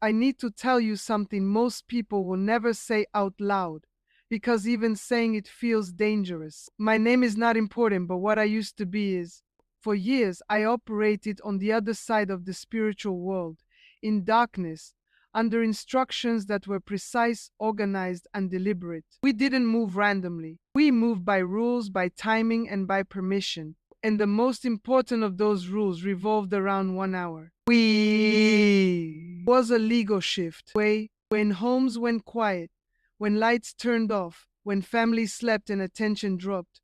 I need to tell you something most people will never say out loud, because even saying it feels dangerous. My name is not important, but what I used to be is. For years, I operated on the other side of the spiritual world, in darkness, under instructions that were precise, organized, and deliberate. We didn't move randomly. We moved by rules, by timing, and by permission. And the most important of those rules revolved around 1 hour. We was a legal shift. When homes went quiet, when lights turned off, when families slept and attention dropped,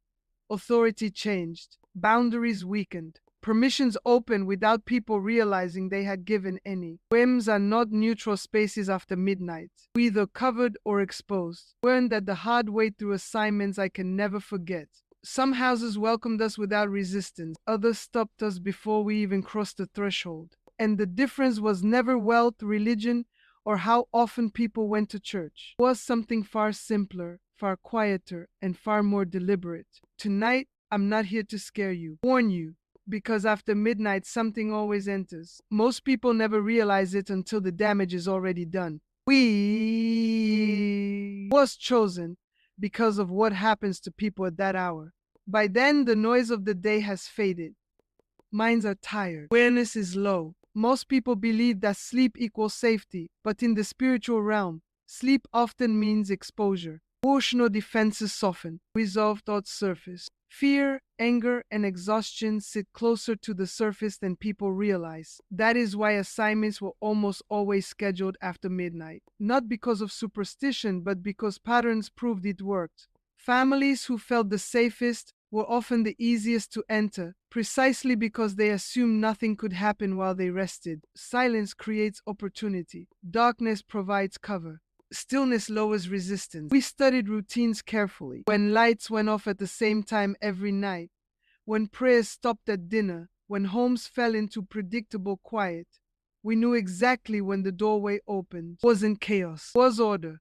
authority changed, boundaries weakened, permissions opened without people realizing they had given any. Whims are not neutral spaces after midnight. We either covered or exposed. Learned that the hard way through assignments I can never forget. Some houses welcomed us without resistance. Others stopped us before we even crossed the threshold. And the difference was never wealth, religion, or how often people went to church. It was something far simpler, far quieter, and far more deliberate. Tonight, I'm not here to scare you, warn you, because after midnight something always enters. Most people never realize it until the damage is already done. We was chosen because of what happens to people at that hour. By then, the noise of the day has faded. Minds are tired. Awareness is low. Most people believe that sleep equals safety, but in the spiritual realm, sleep often means exposure. Emotional defenses soften, resolve thoughts surface. Fear, anger, and exhaustion sit closer to the surface than people realize. That is why assignments were almost always scheduled after midnight. Not because of superstition, but because patterns proved it worked. Families who felt the safest were often the easiest to enter, precisely because they assumed nothing could happen while they rested. Silence creates opportunity. Darkness provides cover. Stillness lowers resistance. We studied routines carefully. When lights went off at the same time every night, when prayers stopped at dinner, when homes fell into predictable quiet, we knew exactly when the doorway opened. It wasn't chaos, it was order.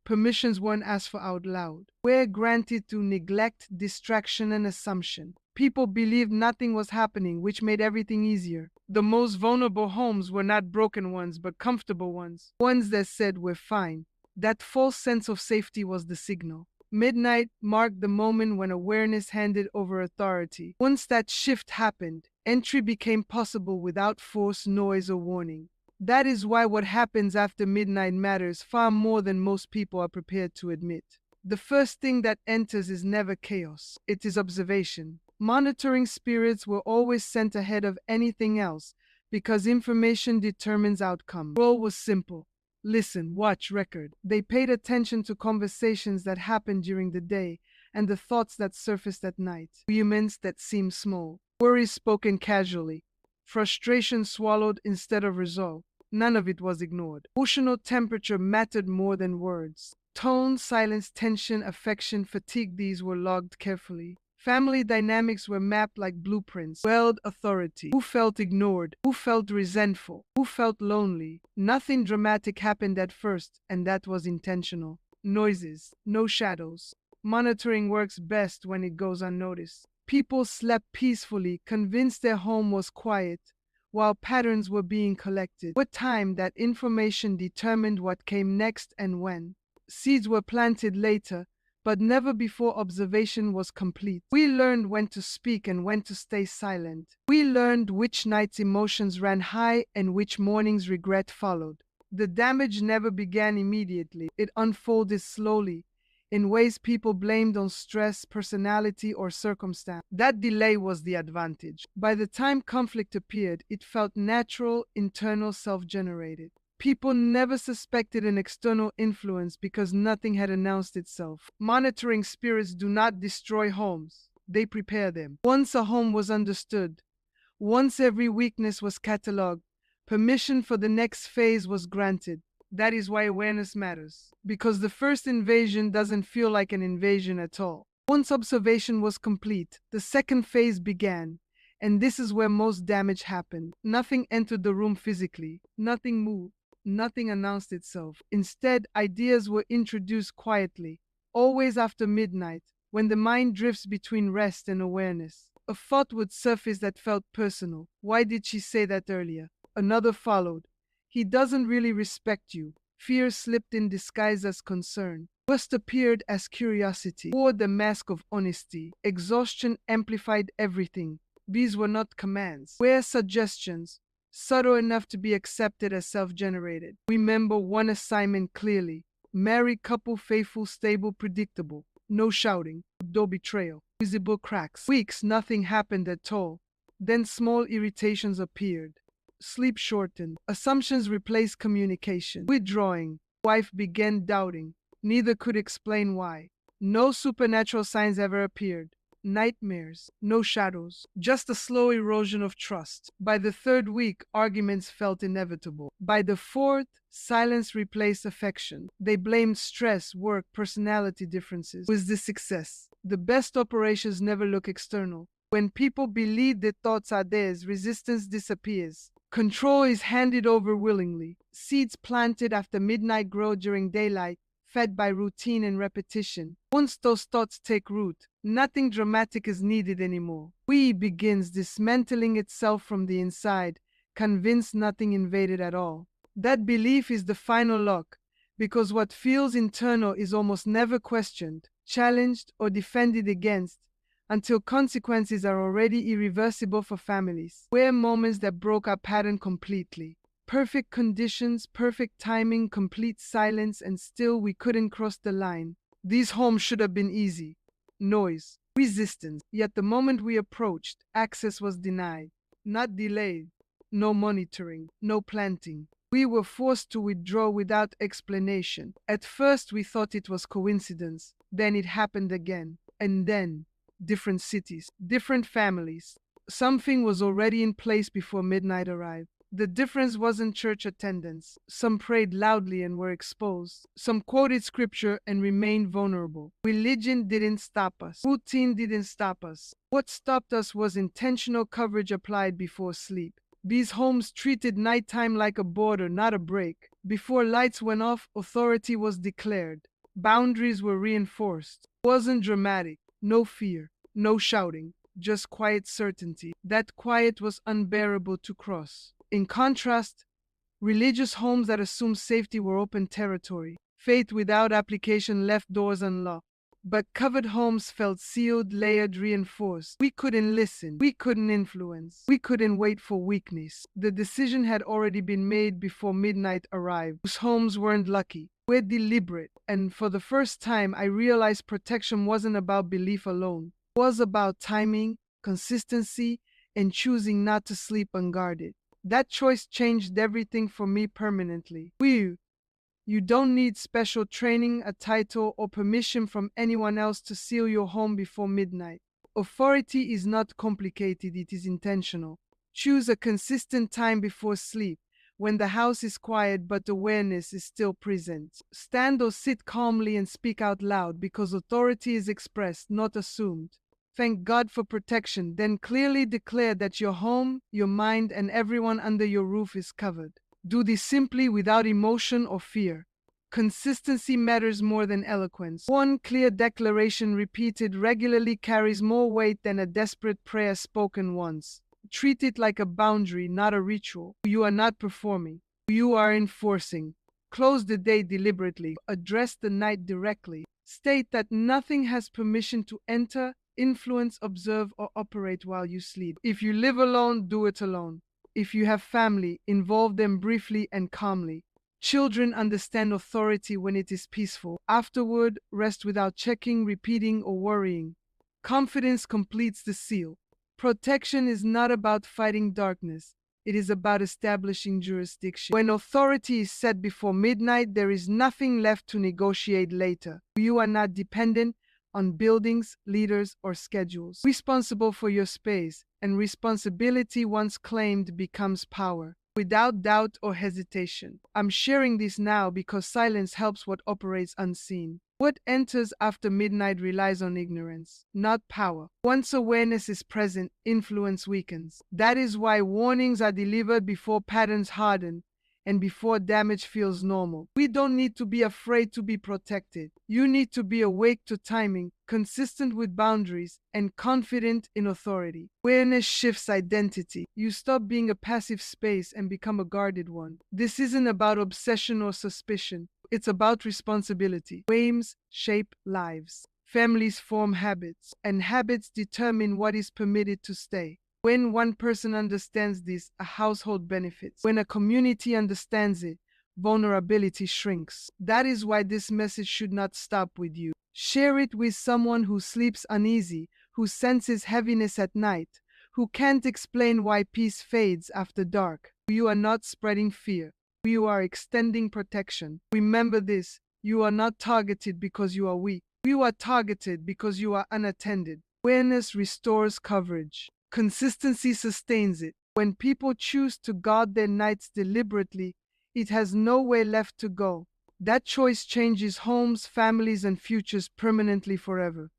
Permissions weren't asked for out loud. Were granted through neglect, distraction, and assumption. People believed nothing was happening, which made everything easier. The most vulnerable homes were not broken ones, but comfortable ones. Ones that said, "We're fine." That false sense of safety was the signal. Midnight marked the moment when awareness handed over authority. Once that shift happened, entry became possible without force, noise, or warning. That is why what happens after midnight matters far more than most people are prepared to admit. The first thing that enters is never chaos. It is observation. Monitoring spirits were always sent ahead of anything else because information determines outcome. The role was simple. Listen, watch, record. They paid attention to conversations that happened during the day and the thoughts that surfaced at night. Arguments that seemed small. Worries spoken casually. Frustration swallowed instead of resolved. None of it was ignored. Emotional temperature mattered more than words. Tone, silence, tension, affection, fatigue, these were logged carefully. Family dynamics were mapped like blueprints. Weld authority. Who felt ignored? Who felt resentful? Who felt lonely? Nothing dramatic happened at first, and that was intentional. Noises, no shadows. Monitoring works best when it goes unnoticed. People slept peacefully, convinced their home was quiet, while patterns were being collected. With time, that information determined what came next and when. Seeds were planted later, but never before observation was complete. We learned when to speak and when to stay silent. We learned which nights emotions ran high and which mornings regret followed. The damage never began immediately. It unfolded slowly, in ways people blamed on stress, personality, or circumstance. That delay was the advantage. By the time conflict appeared, it felt natural, internal, self-generated. People never suspected an external influence because nothing had announced itself. Monitoring spirits do not destroy homes. They prepare them. Once a home was understood, once every weakness was catalogued, permission for the next phase was granted. That is why awareness matters. Because the first invasion doesn't feel like an invasion at all. Once observation was complete, the second phase began. And this is where most damage happened. Nothing entered the room physically. Nothing moved. Nothing announced itself. Instead, ideas were introduced quietly, always after midnight, when the mind drifts between rest and awareness. A thought would surface that felt personal. Why did she say that earlier? Another followed. He doesn't really respect you. Fear slipped in disguise as concern. Lust appeared as curiosity, wore the mask of honesty. Exhaustion amplified everything. These were not commands, were suggestions, subtle enough to be accepted as self-generated. Remember one assignment clearly. Married couple, faithful, stable, predictable. No shouting, no betrayal. Visible cracks. Weeks, nothing happened at all. Then small irritations appeared. Sleep shortened. Assumptions replaced communication. Withdrawing. Wife began doubting. Neither could explain why. No supernatural signs ever appeared. Nightmares, no shadows, just a slow erosion of trust. By the third week, arguments felt inevitable. By the fourth, silence replaced affection. They blamed stress, work, personality differences. Was this success? The best operations never look external. When people believe their thoughts are theirs, resistance disappears. Control is handed over willingly. Seeds planted after midnight grow during daylight, fed by routine and repetition. Once those thoughts take root, nothing dramatic is needed anymore. We begins dismantling itself from the inside, convinced nothing invaded at all. That belief is the final lock, because what feels internal is almost never questioned, challenged, or defended against, until consequences are already irreversible for families. Were moments that broke our pattern completely. Perfect conditions, perfect timing, complete silence, and still we couldn't cross the line. These homes should have been easy. Noise, resistance. Yet the moment we approached, access was denied, not delayed. No monitoring, no planting. We were forced to withdraw without explanation. At first we thought it was coincidence. Then it happened again. And then, different cities, different families. Something was already in place before midnight arrived. The difference wasn't church attendance. Some prayed loudly and were exposed. Some quoted scripture and remained vulnerable. Religion didn't stop us. Routine didn't stop us. What stopped us was intentional coverage applied before sleep. These homes treated nighttime like a border, not a break. Before lights went off, authority was declared. Boundaries were reinforced. It wasn't dramatic. No fear. No shouting. Just quiet certainty. That quiet was unbearable to cross. In contrast, religious homes that assumed safety were open territory. Faith without application left doors unlocked. But covered homes felt sealed, layered, reinforced. We couldn't listen. We couldn't influence. We couldn't wait for weakness. The decision had already been made before midnight arrived. Those homes weren't lucky. We're deliberate. And for the first time, I realized protection wasn't about belief alone. It was about timing, consistency, and choosing not to sleep unguarded. That choice changed everything for me permanently. You don't need special training, a title, or permission from anyone else to seal your home before midnight. Authority is not complicated, it is intentional. Choose a consistent time before sleep, when the house is quiet but awareness is still present. Stand or sit calmly and speak out loud, because authority is expressed, not assumed. Thank God for protection, then clearly declare that your home, your mind, and everyone under your roof is covered. Do this simply, without emotion or fear. Consistency matters more than eloquence. One clear declaration repeated regularly carries more weight than a desperate prayer spoken once. Treat it like a boundary, not a ritual. You are not performing. You are enforcing. Close the day deliberately. Address the night directly. State that nothing has permission to enter, influence, observe, or operate while you sleep. If you live alone, do it alone. If you have family, involve them briefly and calmly. Children understand authority when it is peaceful. Afterward, rest without checking, repeating, or worrying. Confidence completes the seal. Protection is not about fighting darkness. It is about establishing jurisdiction. When authority is set before midnight, there is nothing left to negotiate later. You are not dependent on buildings, leaders, or schedules. Responsible for your space, and responsibility once claimed becomes power, without doubt or hesitation. I'm sharing this now because silence helps what operates unseen. What enters after midnight relies on ignorance, not power. Once awareness is present, influence weakens. That is why warnings are delivered before patterns harden, and before damage feels normal. We don't need to be afraid to be protected. You need to be awake to timing, consistent with boundaries, and confident in authority. Awareness shifts identity. You stop being a passive space and become a guarded one. This isn't about obsession or suspicion. It's about responsibility. Ways shape lives. Families form habits, and habits determine what is permitted to stay. When one person understands this, a household benefits. When a community understands it, vulnerability shrinks. That is why this message should not stop with you. Share it with someone who sleeps uneasy, who senses heaviness at night, who can't explain why peace fades after dark. You are not spreading fear. You are extending protection. Remember this, you are not targeted because you are weak. You are targeted because you are unattended. Awareness restores coverage. Consistency sustains it. When people choose to guard their nights deliberately, it has nowhere left to go. That choice changes homes, families, and futures permanently forever.